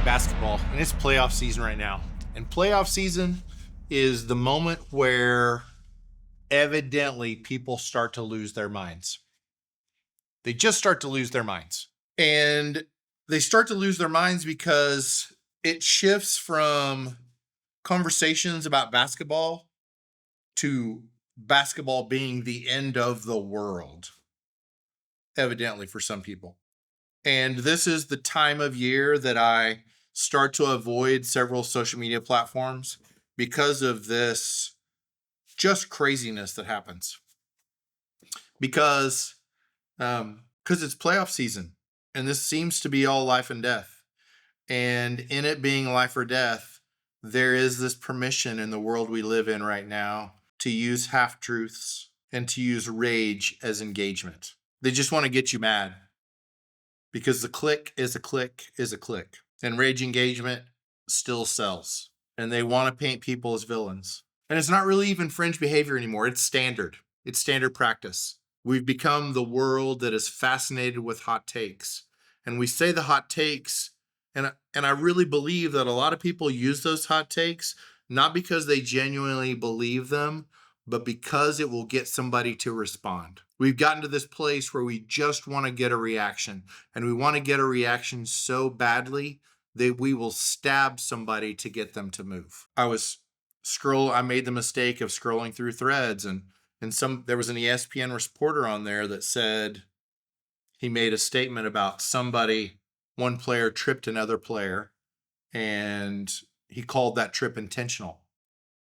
basketball, and it's playoff season right now. And playoff season is the moment where evidently people start to lose their minds. They just start to lose their minds. And they start to lose their minds because it shifts from conversations about basketball to basketball being the end of the world, evidently for some people. And this is the time of year that I start to avoid several social media platforms because of this just craziness that happens. Because it's playoff season, and this seems to be all life and death. And in it being life or death, there is this permission in the world we live in right now to use half truths and to use rage as engagement. They just want to get you mad because the click is a click is a click, and rage engagement still sells. And they want to paint people as villains. And it's not really even fringe behavior anymore. It's standard. It's standard practice. We've become the world that is fascinated with hot takes. And we say the hot takes, and I really believe that a lot of people use those hot takes not because they genuinely believe them, but because it will get somebody to respond. We've gotten to this place where we just want to get a reaction, and we want to get a reaction so badly that we will stab somebody to get them to move. I made the mistake of scrolling through threads, and there was an ESPN reporter on there that said he made a statement about one player tripped another player, and he called that trip intentional.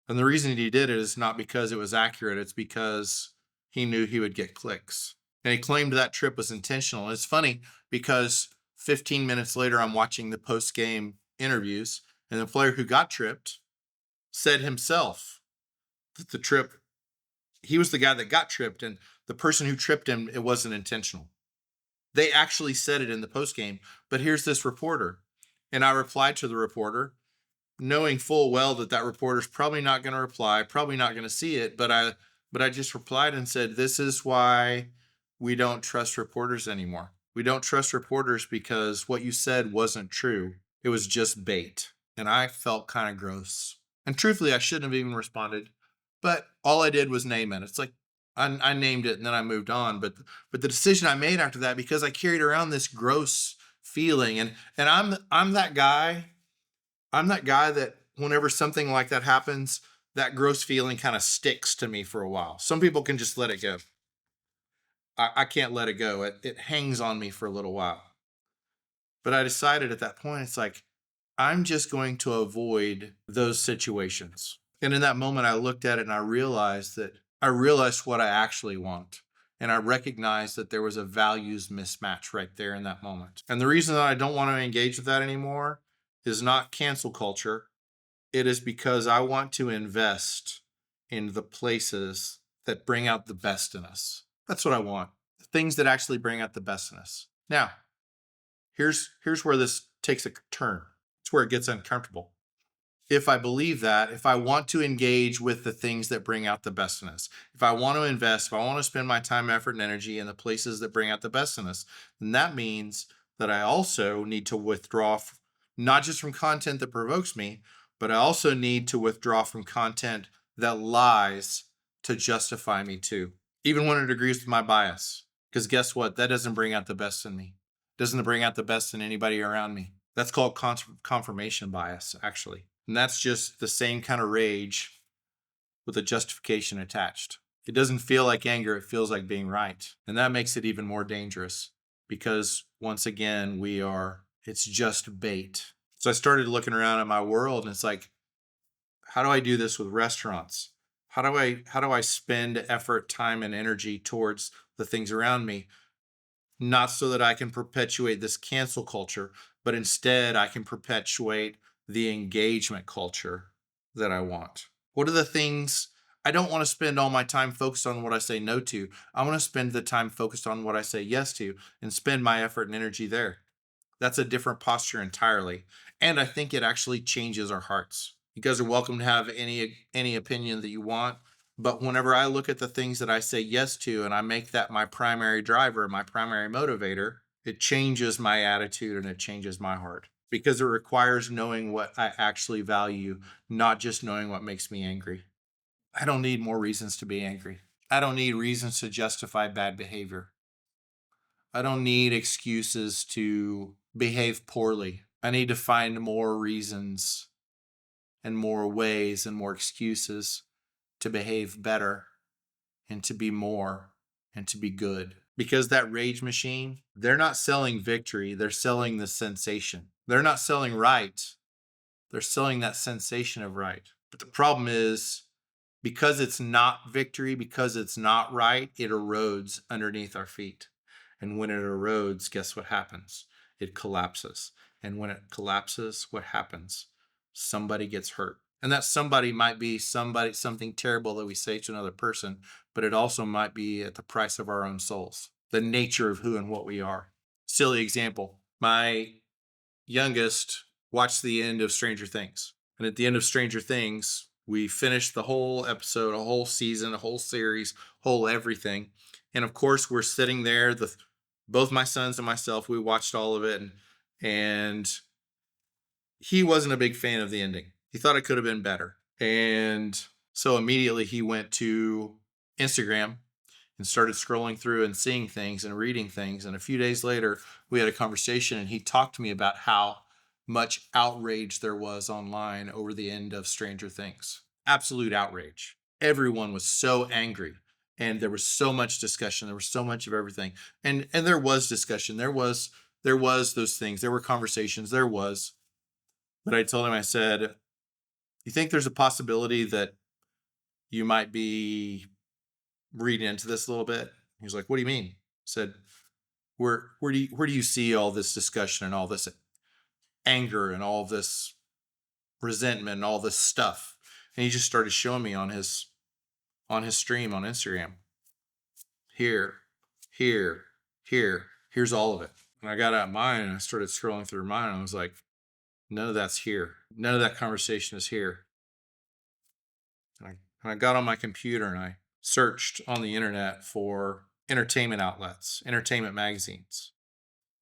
And the reason he did it is not because it was accurate, it's because he knew he would get clicks. And he claimed that trip was intentional. And it's funny because 15 minutes later, I'm watching the post-game interviews, and the player who got tripped said himself that he was the guy that got tripped, and the person who tripped him, it wasn't intentional. They actually said it in the post-game, but here's this reporter. And I replied to the reporter, knowing full well that reporter's probably not going to reply, probably not going to see it, but I just replied and said, this is why we don't trust reporters anymore. We don't trust reporters because what you said wasn't true. It was just bait. And I felt kind of gross. And truthfully, I shouldn't have even responded, but all I did was name it. It's like, I named it and then I moved on. But the decision I made after that, because I carried around this gross feeling, and I'm that guy. I'm that guy that whenever something like that happens, that gross feeling kind of sticks to me for a while. Some people can just let it go. I can't let it go. It hangs on me for a little while. But I decided at that point, it's like, I'm just going to avoid those situations. And in that moment, I looked at it and I realized what I actually want. And I recognized that there was a values mismatch right there in that moment. And the reason that I don't want to engage with that anymore is not cancel culture. It is because I want to invest in the places that bring out the best in us. That's what I want. Things that actually bring out the best in us. Now, here's where this takes a turn. It's where it gets uncomfortable. If I believe that, if I want to engage with the things that bring out the best in us, if I want to invest, if I want to spend my time, effort, and energy in the places that bring out the best in us, then that means that I also need to withdraw not just from content that provokes me, but I also need to withdraw from content that lies to justify me too, even when it agrees with my bias. Because guess what? That doesn't bring out the best in me. It doesn't bring out the best in anybody around me. That's called confirmation bias, actually. And that's just the same kind of rage with a justification attached. It doesn't feel like anger. It feels like being right. And that makes it even more dangerous because once again, it's just bait. So I started looking around at my world, and it's like, how do I do this with restaurants? How do I spend effort, time, and energy towards the things around me? Not so that I can perpetuate this cancel culture, but instead I can perpetuate the engagement culture that I want. What are the things I don't want to spend all my time focused on what I say no to? I want to spend the time focused on what I say yes to and spend my effort and energy there. That's a different posture entirely. And I think it actually changes our hearts. You guys are welcome to have any opinion that you want. But whenever I look at the things that I say yes to and I make that my primary driver, my primary motivator, it changes my attitude and it changes my heart. because it requires knowing what I actually value, not just knowing what makes me angry. I don't need more reasons to be angry. I don't need reasons to justify bad behavior. I don't need excuses to behave poorly. I need to find more reasons and more ways and more excuses to behave better and to be more and to be good. Because that rage machine, they're not selling victory, they're selling the sensation. They're not selling right, they're selling that sensation of right. But the problem is, because it's not victory, because it's not right, it erodes underneath our feet. And when it erodes, guess what happens? It collapses. And when it collapses, what happens? Somebody gets hurt. And that somebody might be something terrible that we say to another person, but it also might be at the price of our own souls, the nature of who and what we are. Silly example. My youngest watched the end of Stranger Things. And at the end of Stranger Things, we finished the whole episode, a whole season, a whole series, whole everything. And of course, we're sitting there, both my sons and myself, we watched all of it. And he wasn't a big fan of the ending. He thought it could have been better. And so immediately he went to Instagram and started scrolling through and seeing things and reading things. And a few days later, we had a conversation and he talked to me about how much outrage there was online over the end of Stranger Things. Absolute outrage. Everyone was so angry and there was so much discussion. There was so much of everything. And there was discussion. There was those things. There were conversations. There was. But I told him, I said, you think there's a possibility that you might be reading into this a little bit? He was like, what do you mean? I said, where do you see all this discussion and all this anger and all this resentment and all this stuff? And he just started showing me on his stream on Instagram. Here, here's all of it. And I got out mine and I started scrolling through mine and I was like, none of that's here. None of that conversation is here. And I got on my computer and I searched on the internet for entertainment outlets, entertainment magazines.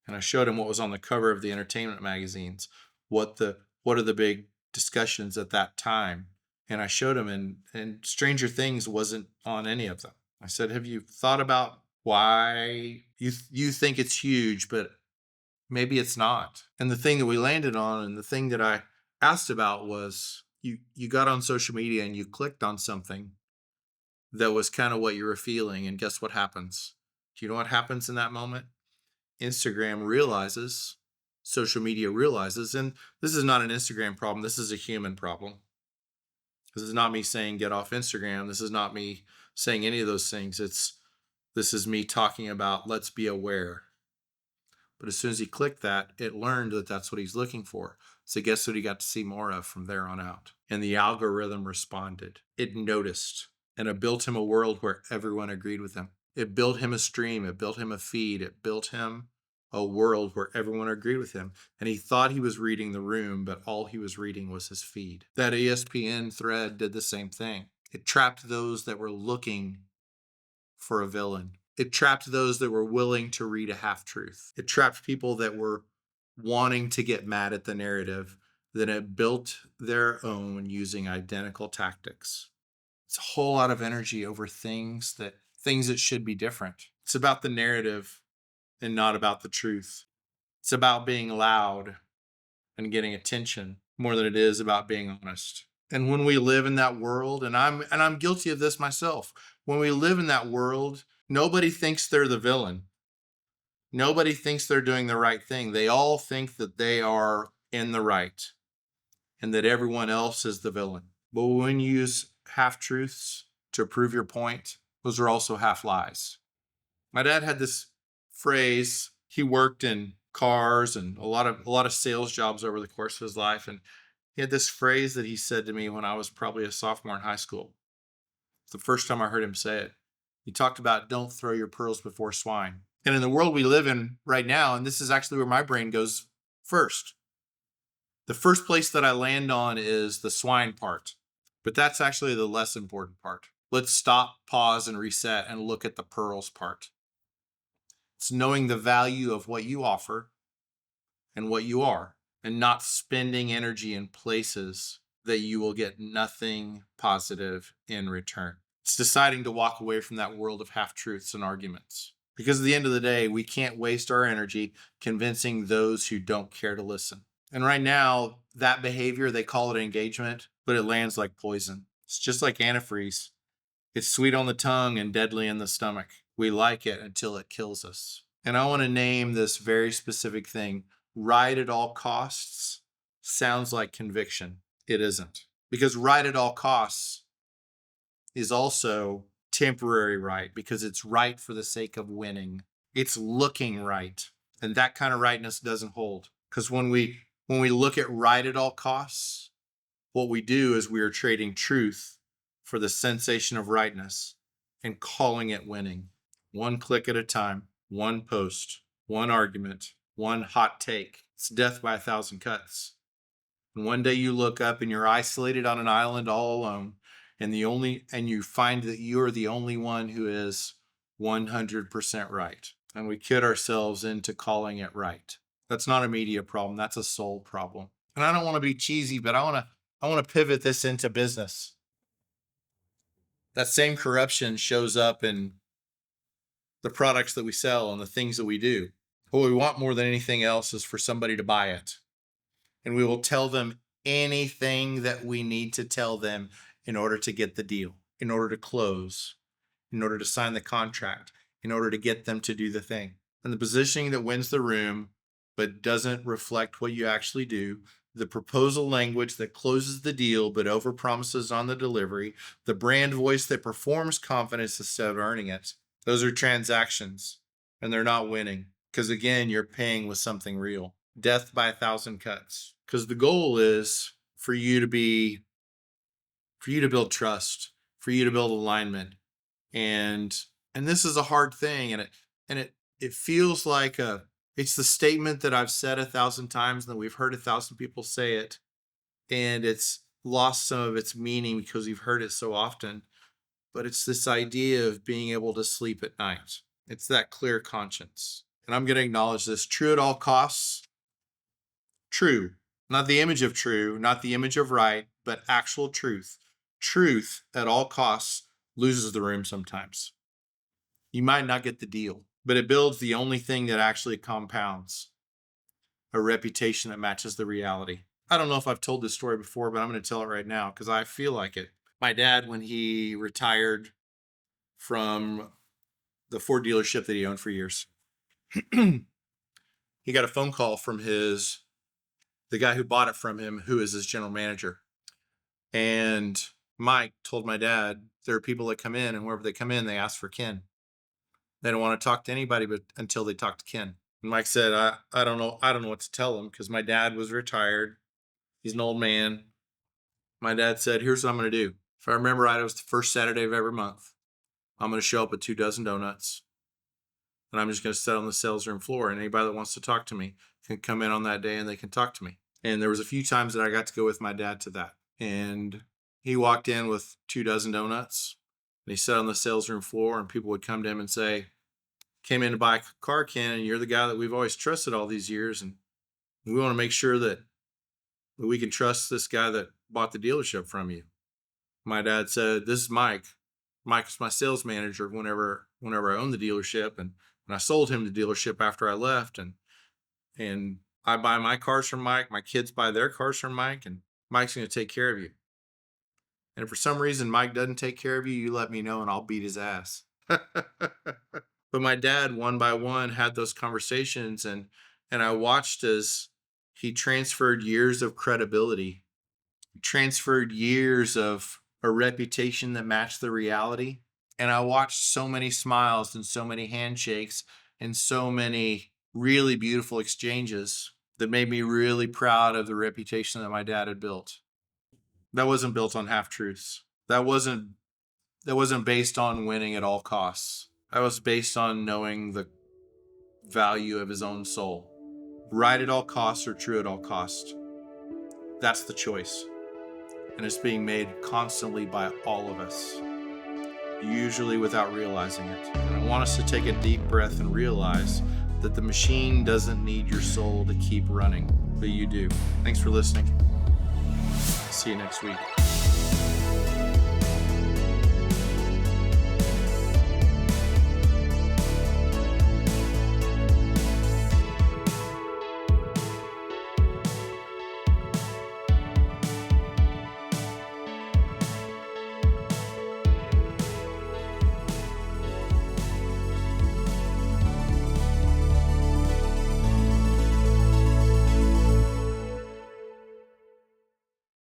And I showed him what was on the cover of the entertainment magazines, what are the big discussions at that time. And I showed him and Stranger Things wasn't on any of them. I said, have you thought about why you think it's huge, but maybe it's not? And the thing that we landed on and the thing that I asked about was you got on social media and you clicked on something that was kind of what you were feeling. And guess what happens? Do you know what happens in that moment? Instagram realizes, social media realizes, and this is not an Instagram problem. This is a human problem. This is not me saying get off Instagram. This is not me saying any of those things. This is me talking about let's be aware. But as soon as he clicked that, it learned that that's what he's looking for. So guess what he got to see more of from there on out? And the algorithm responded. It noticed. And it built him a world where everyone agreed with him. It built him a stream. It built him a feed. It built him a world where everyone agreed with him. And he thought he was reading the room, but all he was reading was his feed. That ESPN thread did the same thing. It trapped those that were looking for a villain. It trapped those that were willing to read a half-truth. It trapped people that were wanting to get mad at the narrative. Then it built their own using identical tactics. It's a whole lot of energy over things that should be different. It's about the narrative and not about the truth. It's about being loud and getting attention more than it is about being honest. And when we live in that world, and I'm guilty of this myself, when we live in that world, nobody thinks they're the villain. Nobody thinks they're doing the right thing. They all think that they are in the right and that everyone else is the villain. But when you use half-truths to prove your point, those are also half-lies. My dad had this phrase. He worked in cars and a lot of sales jobs over the course of his life. And he had this phrase that he said to me when I was probably a sophomore in high school. It's the first time I heard him say it. He talked about don't throw your pearls before swine. And in the world we live in right now, and this is actually where my brain goes first. The first place that I land on is the swine part, but that's actually the less important part. Let's stop, pause, and reset and look at the pearls part. It's knowing the value of what you offer and what you are, and not spending energy in places that you will get nothing positive in return. It's deciding to walk away from that world of half-truths and arguments. Because at the end of the day, we can't waste our energy convincing those who don't care to listen. And right now, that behavior, they call it engagement, but it lands like poison. It's just like antifreeze. It's sweet on the tongue and deadly in the stomach. We like it until it kills us. And I want to name this very specific thing. Right at all costs sounds like conviction. It isn't. Because right at all costs is also temporary right, because it's right for the sake of winning. It's looking right. And that kind of rightness doesn't hold. Because when we look at right at all costs, what we do is we are trading truth for the sensation of rightness and calling it winning. One click at a time, one post, one argument, one hot take. It's death by 1,000 cuts. And one day you look up and you're isolated on an island all alone, and you find that you're the only one who is 100% right. And we kid ourselves into calling it right. That's not a media problem. That's a soul problem. And I don't want to be cheesy, but I want to pivot this into business. That same corruption shows up in the products that we sell and the things that we do. What we want more than anything else is for somebody to buy it. And we will tell them anything that we need to tell them in order to get the deal, in order to close, in order to sign the contract, in order to get them to do the thing. And the positioning that wins the room but doesn't reflect what you actually do, the proposal language that closes the deal but overpromises on the delivery, the brand voice that performs confidence instead of earning it. Those are transactions, and they're not winning. Because again, you're paying with something real. Death by 1,000 cuts. Because the goal is for you to build trust, for you to build alignment. And this is a hard thing. And it feels like it's the statement that I've said 1,000 times and that we've heard 1,000 people say it. And it's lost some of its meaning because we've heard it so often. But it's this idea of being able to sleep at night. It's that clear conscience. And I'm going to acknowledge this. True at all costs. True. Not the image of true, not the image of right, but actual truth. Truth at all costs loses the room sometimes. You might not get the deal, but it builds the only thing that actually compounds a reputation that matches the reality. I don't know if I've told this story before, but I'm going to tell it right now because I feel like it. My dad, when he retired from the Ford dealership that he owned for years, he got a phone call from the guy who bought it from him, who is his general manager. And Mike told my dad, there are people that come in, and wherever they come in, they ask for Ken. They don't want to talk to anybody but until they talk to Ken. And Mike said, I don't know what to tell them because my dad was retired. He's an old man. My dad said, here's what I'm going to do. If I remember right, it was the first Saturday of every month. I'm going to show up with 24 donuts. And I'm just going to sit on the sales room floor. And anybody that wants to talk to me can come in on that day and they can talk to me. And there was a few times that I got to go with my dad to that. And he walked in with 24 donuts. And he sat on the sales room floor and people would come to him and say, came in to buy a car, Ken, and you're the guy that we've always trusted all these years. And we want to make sure that we can trust this guy that bought the dealership from you. My dad said, this is Mike. Mike's my sales manager whenever I owned the dealership. And I sold him the dealership after I left. And I buy my cars from Mike. My kids buy their cars from Mike. And Mike's going to take care of you. And if for some reason Mike doesn't take care of you, you let me know and I'll beat his ass. But my dad, one by one, had those conversations. And I watched as he transferred years of credibility, transferred years of a reputation that matched the reality. And I watched so many smiles and so many handshakes and so many really beautiful exchanges that made me really proud of the reputation that my dad had built. That wasn't built on half-truths. That wasn't based on winning at all costs. That was based on knowing the value of his own soul. Right at all costs or true at all costs. That's the choice. And it's being made constantly by all of us, usually without realizing it. And I want us to take a deep breath and realize that the machine doesn't need your soul to keep running, but you do. Thanks for listening. See you next week.